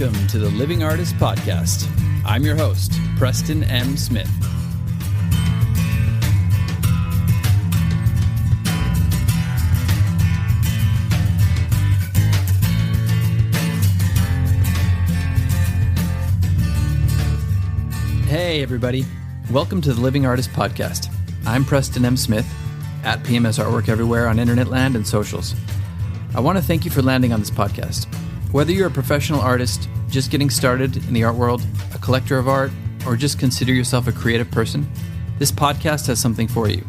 Welcome to the Living Artist Podcast. I'm your host, Preston M. Smith. Hey, everybody. Welcome to the Living Artist Podcast. I'm Preston M. Smith, at PMS Artwork everywhere on internet land and socials. I want to thank you for landing on this podcast. Whether you're a professional artist, just getting started in the art world, a collector of art, or just consider yourself a creative person, this podcast has something for you.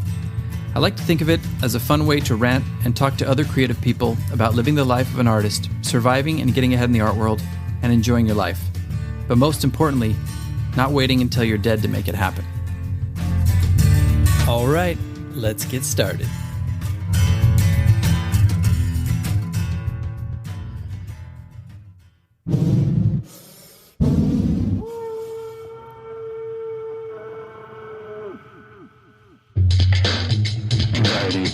I like to think of it as a fun way to rant and talk to other creative people about living the life of an artist, surviving and getting ahead in the art world, and enjoying your life. But most importantly, not waiting until you're dead to make it happen. All right, let's get started. Anxiety.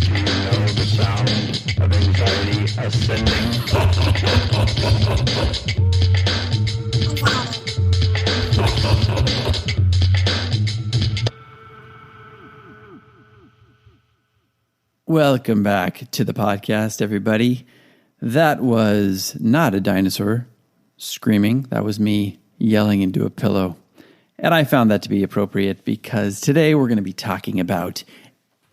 Do you know the sound of anxiety ascending? Welcome back to the podcast, everybody. That was not a dinosaur screaming. That was me yelling into a pillow. And I found that to be appropriate because today we're going to be talking about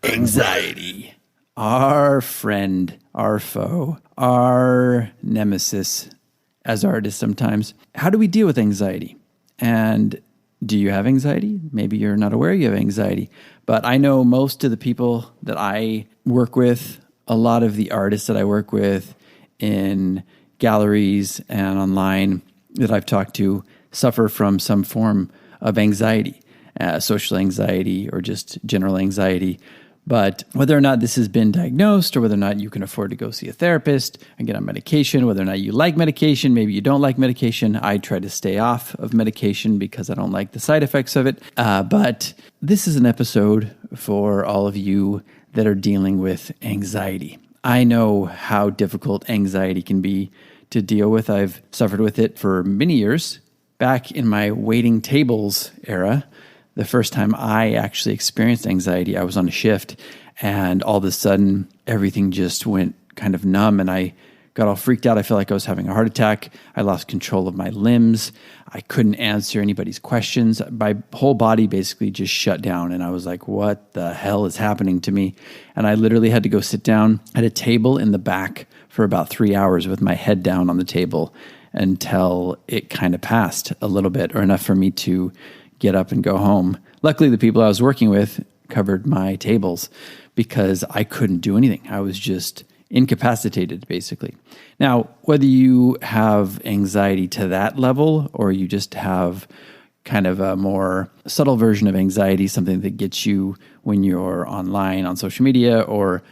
anxiety. Our friend, our foe, our nemesis as artists sometimes. How do we deal with anxiety? And do you have anxiety? Maybe you're not aware you have anxiety. But I know most of the people that I work with, a lot of the artists that I work with in galleries and online that I've talked to suffer from some form of anxiety, social anxiety or just general anxiety. But whether or not this has been diagnosed or whether or not you can afford to go see a therapist and get on medication, whether or not you like medication, maybe you don't like medication. I try to stay off of medication because I don't like the side effects of it. But this is an episode for all of you that are dealing with anxiety. I know how difficult anxiety can be to deal with. I've suffered with it for many years. Back in my waiting tables era, the first time I actually experienced anxiety, I was on a shift and all of a sudden everything just went kind of numb and I got all freaked out. I felt like I was having a heart attack. I lost control of my limbs. I couldn't answer anybody's questions. My whole body basically just shut down and I was like, what the hell is happening to me? And I literally had to go sit down at a table in the back for about 3 hours with my head down on the table until it kind of passed a little bit or enough for me to get up and go home. Luckily, the people I was working with covered my tables because I couldn't do anything. I was just incapacitated, basically. Now, whether you have anxiety to that level or you just have kind of a more subtle version of anxiety, something that gets you when you're online on social media or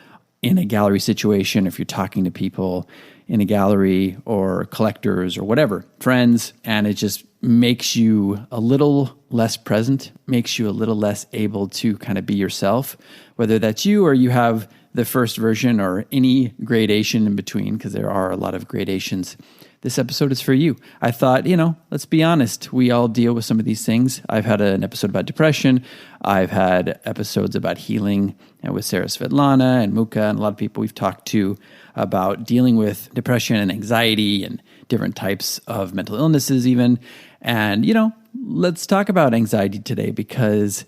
in a gallery situation, if you're talking to people in a gallery or collectors or whatever, friends, and it just makes you a little less present, makes you a little less able to kind of be yourself, whether that's you or you have the first version or any gradation in between, because there are a lot of gradations. This episode is for you. I thought, let's be honest. We all deal with some of these things. I've had an episode about depression. I've had episodes about healing with Sarah Svetlana and Muka and a lot of people we've talked to about dealing with depression and anxiety and different types of mental illnesses even. And, let's talk about anxiety today because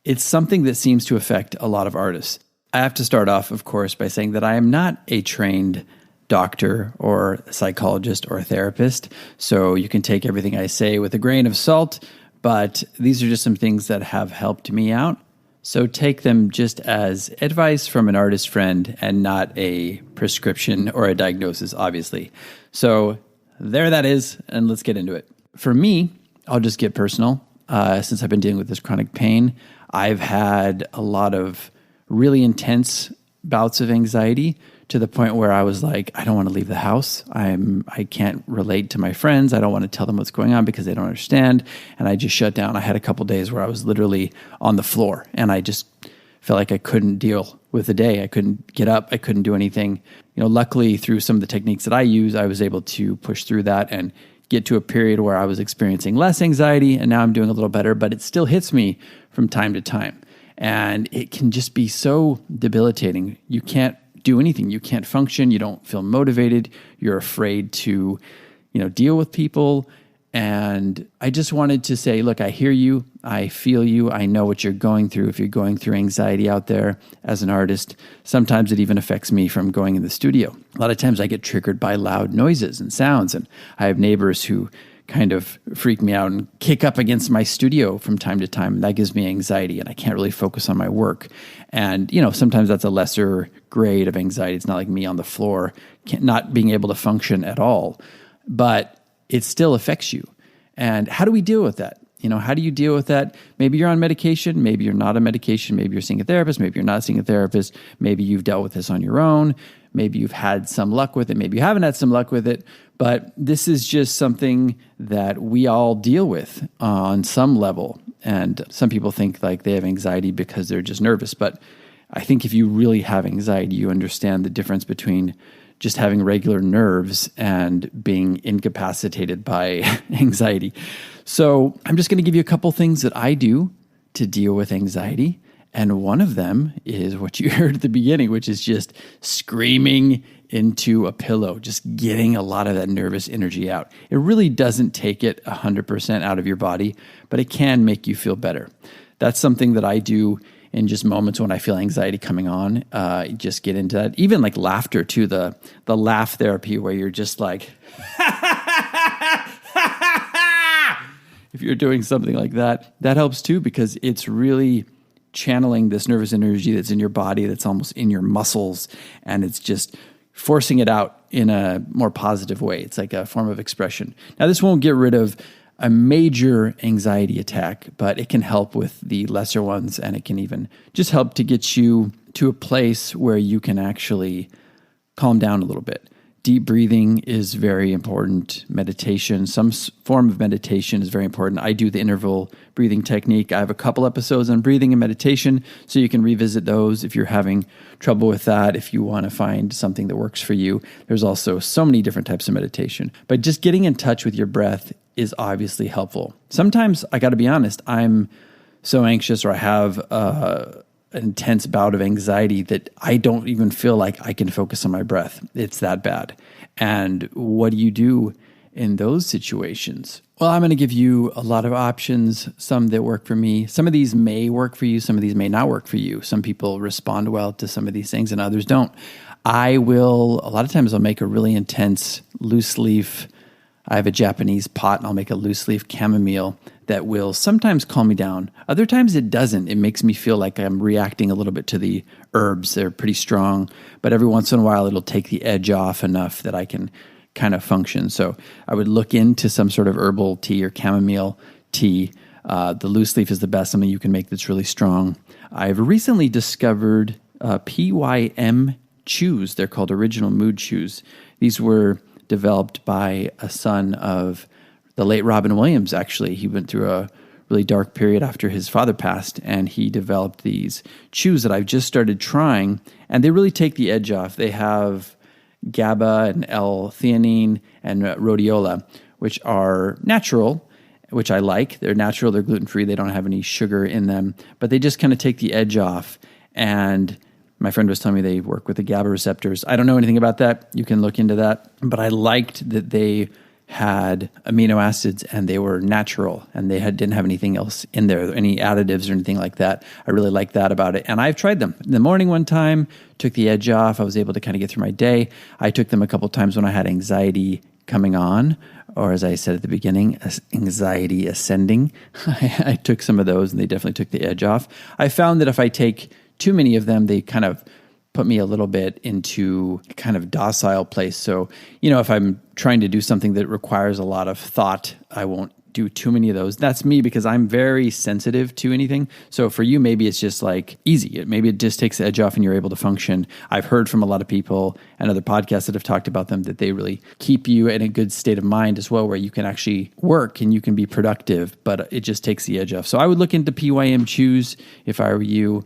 it's something that seems to affect a lot of artists. I have to start off, of course, by saying that I am not a trained doctor or a psychologist or a therapist, so you can take everything I say with a grain of salt, but these are just some things that have helped me out. So take them just as advice from an artist friend and not a prescription or a diagnosis, obviously. So there that is, and let's get into it. For me, I'll just get personal. Since I've been dealing with this chronic pain, I've had a lot of really intense bouts of anxiety to the point where I was like, I don't want to leave the house. I can't relate to my friends. I don't want to tell them what's going on because they don't understand. And I just shut down. I had a couple days where I was literally on the floor and I just felt like I couldn't deal with the day. I couldn't get up. I couldn't do anything. Luckily, through some of the techniques that I use, I was able to push through that and get to a period where I was experiencing less anxiety, and now I'm doing a little better, but it still hits me from time to time. And it can just be so debilitating. You can't do anything. You can't function. You don't feel motivated. You're afraid to, deal with people. And I just wanted to say, look, I hear you. I feel you. I know what you're going through. If you're going through anxiety out there as an artist, sometimes it even affects me from going in the studio. A lot of times I get triggered by loud noises and sounds. And I have neighbors who kind of freak me out and kick up against my studio from time to time. And that gives me anxiety and I can't really focus on my work. And, sometimes that's a lesser grade of anxiety. It's not like me on the floor, not being able to function at all. But it still affects you. And how do we deal with that? How do you deal with that? Maybe you're on medication. Maybe you're not on medication. Maybe you're seeing a therapist. Maybe you're not seeing a therapist. Maybe you've dealt with this on your own. Maybe you've had some luck with it. Maybe you haven't had some luck with it. But this is just something that we all deal with on some level. And some people think like they have anxiety because they're just nervous. But I think if you really have anxiety, you understand the difference between just having regular nerves and being incapacitated by anxiety. So I'm just going to give you a couple things that I do to deal with anxiety. And one of them is what you heard at the beginning, which is just screaming into a pillow, just getting a lot of that nervous energy out. It really doesn't take it 100% out of your body, but it can make you feel better. That's something that I do in just moments when I feel anxiety coming on. Just get into that. Even like laughter too, the laugh therapy where you're just like, if you're doing something like that, that helps too, because it's really channeling this nervous energy that's in your body, that's almost in your muscles, and it's just forcing it out in a more positive way. It's like a form of expression. Now, this won't get rid of a major anxiety attack, but it can help with the lesser ones, and it can even just help to get you to a place where you can actually calm down a little bit. Deep breathing is very important. Meditation, some form of meditation is very important. I do the interval breathing technique. I have a couple episodes on breathing and meditation, so you can revisit those if you're having trouble with that, if you want to find something that works for you. There's also so many different types of meditation. But just getting in touch with your breath is obviously helpful. Sometimes, I got to be honest, I'm so anxious or I have an intense bout of anxiety that I don't even feel like I can focus on my breath. It's that bad. And what do you do in those situations? Well, I'm going to give you a lot of options, some that work for me. Some of these may work for you. Some of these may not work for you. Some people respond well to some of these things and others don't. A lot of times I'll make a really intense loose leaf. I have a Japanese pot and I'll make a loose leaf chamomile that will sometimes calm me down. Other times it doesn't. It makes me feel like I'm reacting a little bit to the herbs. They're pretty strong, but every once in a while it'll take the edge off enough that I can kind of function. So I would look into some sort of herbal tea or chamomile tea. The loose leaf is the best, something you can make that's really strong. I've recently discovered PYM chews. They're called Original Mood Chews. These were developed by a son of the late Robin Williams, actually. He went through a really dark period after his father passed, and he developed these chews that I've just started trying, and they really take the edge off. They have GABA and L-theanine and rhodiola, which are natural, which I like. They're natural, they're gluten-free, they don't have any sugar in them, but they just kind of take the edge off. And my friend was telling me they work with the GABA receptors. I don't know anything about that. You can look into that. But I liked that they had amino acids and they were natural and they didn't have anything else in there, any additives or anything like that. I really liked that about it. And I've tried them. In the morning one time, took the edge off. I was able to kind of get through my day. I took them a couple times when I had anxiety coming on, or as I said at the beginning, anxiety ascending. I took some of those and they definitely took the edge off. I found that if I take too many of them, they kind of put me a little bit into a kind of docile place. So, if I'm trying to do something that requires a lot of thought, I won't do too many of those. That's me because I'm very sensitive to anything. So for you, maybe it's just like easy. Maybe it just takes the edge off and you're able to function. I've heard from a lot of people and other podcasts that have talked about them that they really keep you in a good state of mind as well, where you can actually work and you can be productive, but it just takes the edge off. So I would look into PYM Chews if I were you.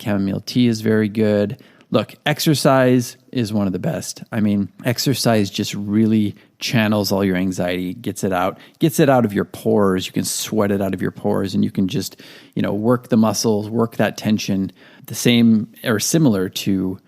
Chamomile tea is very good. Look, exercise is one of the best. I mean, exercise just really channels all your anxiety, gets it out of your pores. You can sweat it out of your pores and you can just, work the muscles, work that tension, the same or similar to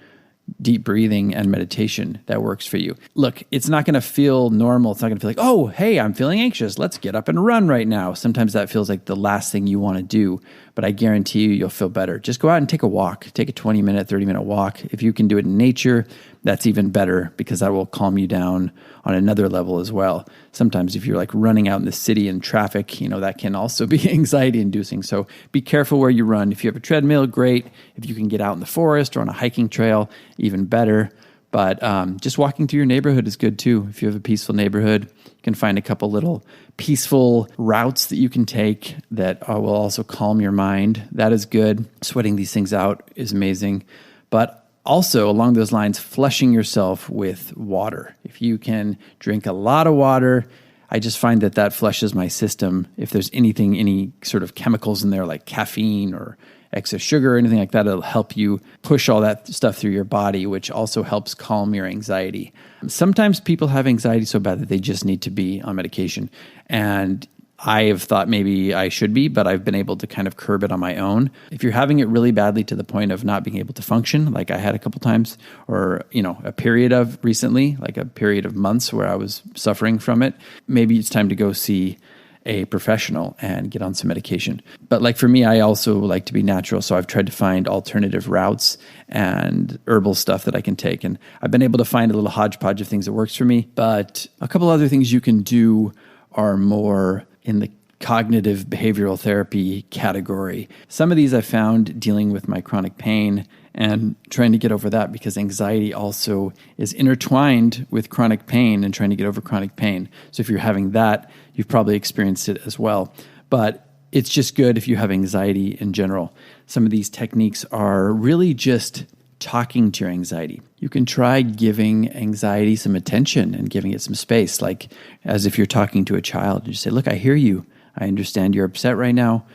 deep breathing and meditation that works for you. Look, it's not going to feel normal. It's not going to feel like, oh, hey, I'm feeling anxious. Let's get up and run right now. Sometimes that feels like the last thing you want to do, but I guarantee you'll feel better. Just go out and take a walk. Take a 20-minute, 30-minute walk. If you can do it in nature, that's even better because that will calm you down on another level as well. Sometimes if you're like running out in the city in traffic, that can also be anxiety inducing. So be careful where you run. If you have a treadmill, great. If you can get out in the forest or on a hiking trail, even better. But just walking through your neighborhood is good too. If you have a peaceful neighborhood, you can find a couple little peaceful routes that you can take that will also calm your mind. That is good. Sweating these things out is amazing. But also, along those lines, flushing yourself with water. If you can drink a lot of water, I just find that flushes my system. If there's any sort of chemicals in there like caffeine or excess sugar or anything like that, it'll help you push all that stuff through your body, which also helps calm your anxiety. Sometimes people have anxiety so bad that they just need to be on medication. And I have thought maybe I should be, but I've been able to kind of curb it on my own. If you're having it really badly to the point of not being able to function, like I had a couple times, or, a period of recently, like a period of months where I was suffering from it, maybe it's time to go see a professional and get on some medication. But like for me, I also like to be natural. So I've tried to find alternative routes and herbal stuff that I can take. And I've been able to find a little hodgepodge of things that works for me. But a couple other things you can do are more in the cognitive behavioral therapy category. Some of these I found dealing with my chronic pain and trying to get over that, because anxiety also is intertwined with chronic pain and trying to get over chronic pain. So if you're having that, you've probably experienced it as well. But it's just good if you have anxiety in general. Some of these techniques are really just talking to your anxiety. You can try giving anxiety some attention and giving it some space, like as if you're talking to a child. You say, look, I hear you. I understand you're upset right now.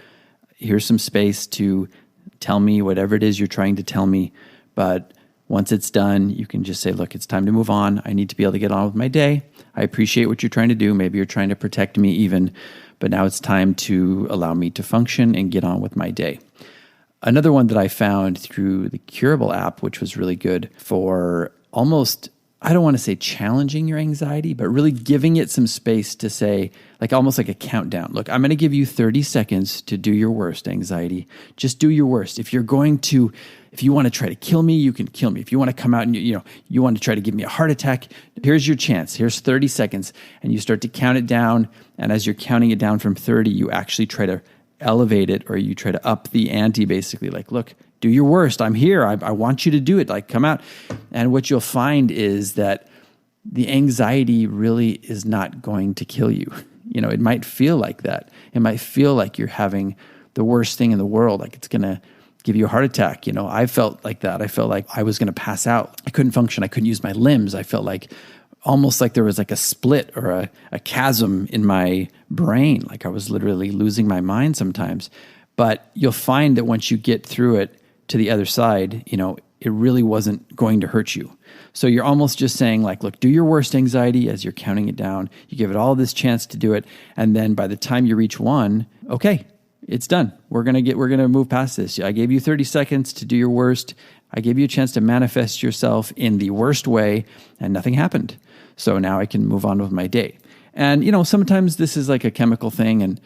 Here's some space to tell me whatever it is you're trying to tell me. But once it's done, you can just say, look, it's time to move on. I need to be able to get on with my day. I appreciate what you're trying to do. Maybe you're trying to protect me even, but now it's time to allow me to function and get on with my day. Another one that I found through the Curable app, which was really good for almost, I don't want to say challenging your anxiety, but really giving it some space to say, like almost like a countdown. Look, I'm going to give you 30 seconds to do your worst, anxiety. Just do your worst. If you want to try to kill me, you can kill me. If you want to come out and you want to try to give me a heart attack, here's your chance. Here's 30 seconds. And you start to count it down. And as you're counting it down from 30, you actually try to elevate it, or you try to up the ante, basically like, look, do your worst. I'm here. I want you to do it. Like, come out. And what you'll find is that the anxiety really is not going to kill you. It might feel like that. It might feel like you're having the worst thing in the world. Like it's going to give you a heart attack. I felt like that. I felt like I was going to pass out. I couldn't function. I couldn't use my limbs. I felt like almost like there was like a split or a chasm in my brain. Like I was literally losing my mind sometimes. But you'll find that once you get through it to the other side, it really wasn't going to hurt you. So you're almost just saying like, look, do your worst, anxiety, as you're counting it down. You give it all this chance to do it. And then by the time you reach one, okay, it's done. We're going to move past this. I gave you 30 seconds to do your worst. I gave you a chance to manifest yourself in the worst way, and nothing happened. So now I can move on with my day. And, sometimes this is like a chemical thing, and,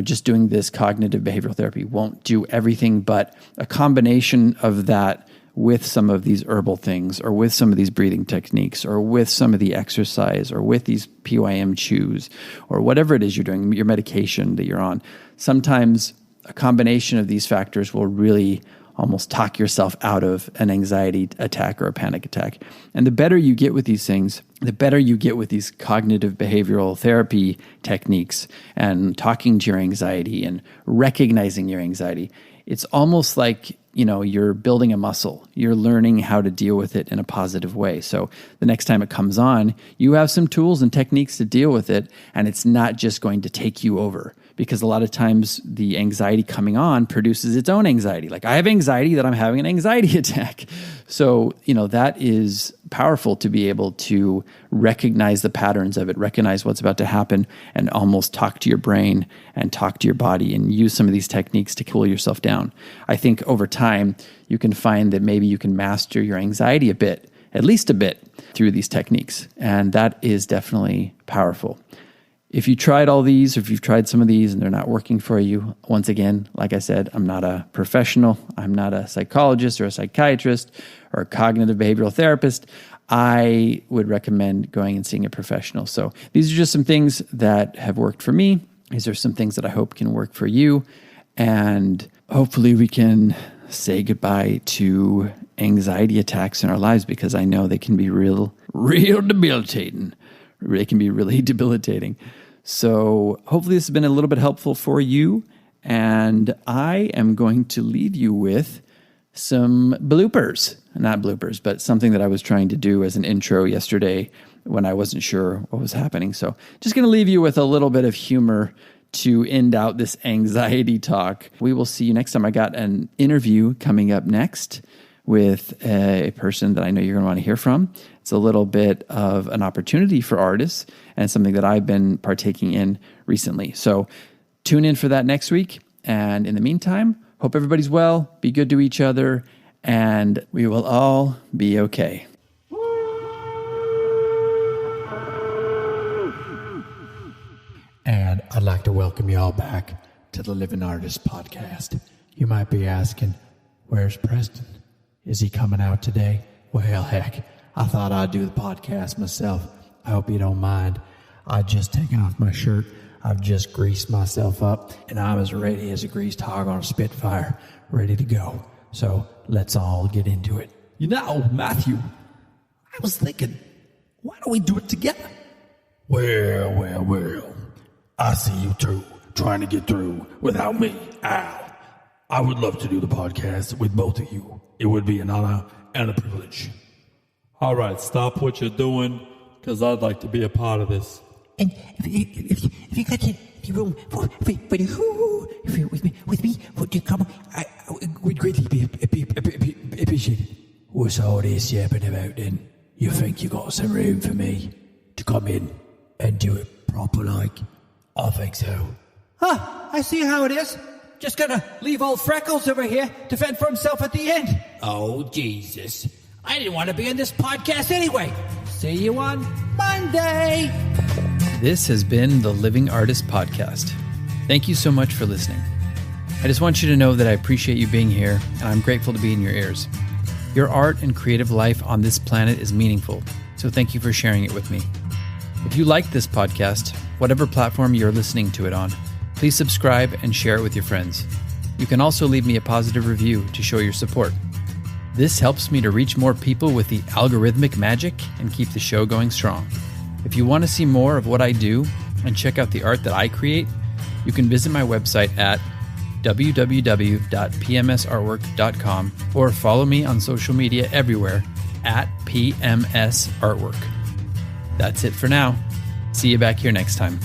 just doing this cognitive behavioral therapy won't do everything, but a combination of that with some of these herbal things, or with some of these breathing techniques, or with some of the exercise, or with these PYM chews, or whatever it is you're doing, your medication that you're on. Sometimes a combination of these factors will really almost talk yourself out of an anxiety attack or a panic attack. And the better you get with these things, the better you get with these cognitive behavioral therapy techniques and talking to your anxiety and recognizing your anxiety. It's almost like, you're building a muscle. You're learning how to deal with it in a positive way. So the next time it comes on, you have some tools and techniques to deal with it, and it's not just going to take you over. Because a lot of times the anxiety coming on produces its own anxiety. Like, I have anxiety that I'm having an anxiety attack. So, that is powerful to be able to recognize the patterns of it, recognize what's about to happen, and almost talk to your brain and talk to your body and use some of these techniques to cool yourself down. I think over time, you can find that maybe you can master your anxiety a bit, at least a bit, through these techniques. And that is definitely powerful. If you tried all these, or if you've tried some of these and they're not working for you, once again, like I said, I'm not a professional. I'm not a psychologist or a psychiatrist or a cognitive behavioral therapist. I would recommend going and seeing a professional. So these are just some things that have worked for me. These are some things that I hope can work for you. And hopefully we can say goodbye to anxiety attacks in our lives, because I know they can be real debilitating. They can be really debilitating. So hopefully this has been a little bit helpful for you. And I am going to leave you with some bloopers. Not bloopers, but something that I was trying to do as an intro yesterday when I wasn't sure what was happening. So just going to leave you with a little bit of humor to end out this anxiety talk. We will see you next time. I got an interview coming up next with a person that I know you're going to want to hear from. It's a little bit of an opportunity for artists and something that I've been partaking in recently. So tune in for that next week. And in the meantime, hope everybody's well, be good to each other, and we will all be okay. And I'd like to welcome you all back to the Living Artist Podcast. You might be asking, where's Preston? Is he coming out today? Well, heck, I thought I'd do the podcast myself. I hope you don't mind. I've just taken off my shirt. I've just greased myself up, and I'm as ready as a greased hog on a Spitfire, ready to go. So let's all get into it. Matthew, I was thinking, why don't we do it together? Well. I see you two trying to get through without me. Ow. I would love to do the podcast with both of you. It would be an honor and a privilege. All right, stop what you're doing, because I'd like to be a part of this. And if you got the room for who, if you're with me, would you come? I would greatly be appreciated. What's all this yapping about then? You think you got some room for me to come in and do it proper like? I think so. I see how it is. Just gonna leave old Freckles over here to fend for himself at the end. Oh, Jesus. I didn't want to be in this podcast anyway. See you on Monday. This has been the Living Artist Podcast. Thank you so much for listening. I just want you to know that I appreciate you being here, and I'm grateful to be in your ears. Your art and creative life on this planet is meaningful, so thank you for sharing it with me. If you like this podcast, whatever platform you're listening to it on, please subscribe and share it with your friends. You can also leave me a positive review to show your support. This helps me to reach more people with the algorithmic magic and keep the show going strong. If you want to see more of what I do and check out the art that I create, you can visit my website at www.pmsartwork.com or follow me on social media everywhere at PMS Artwork. That's it for now. See you back here next time.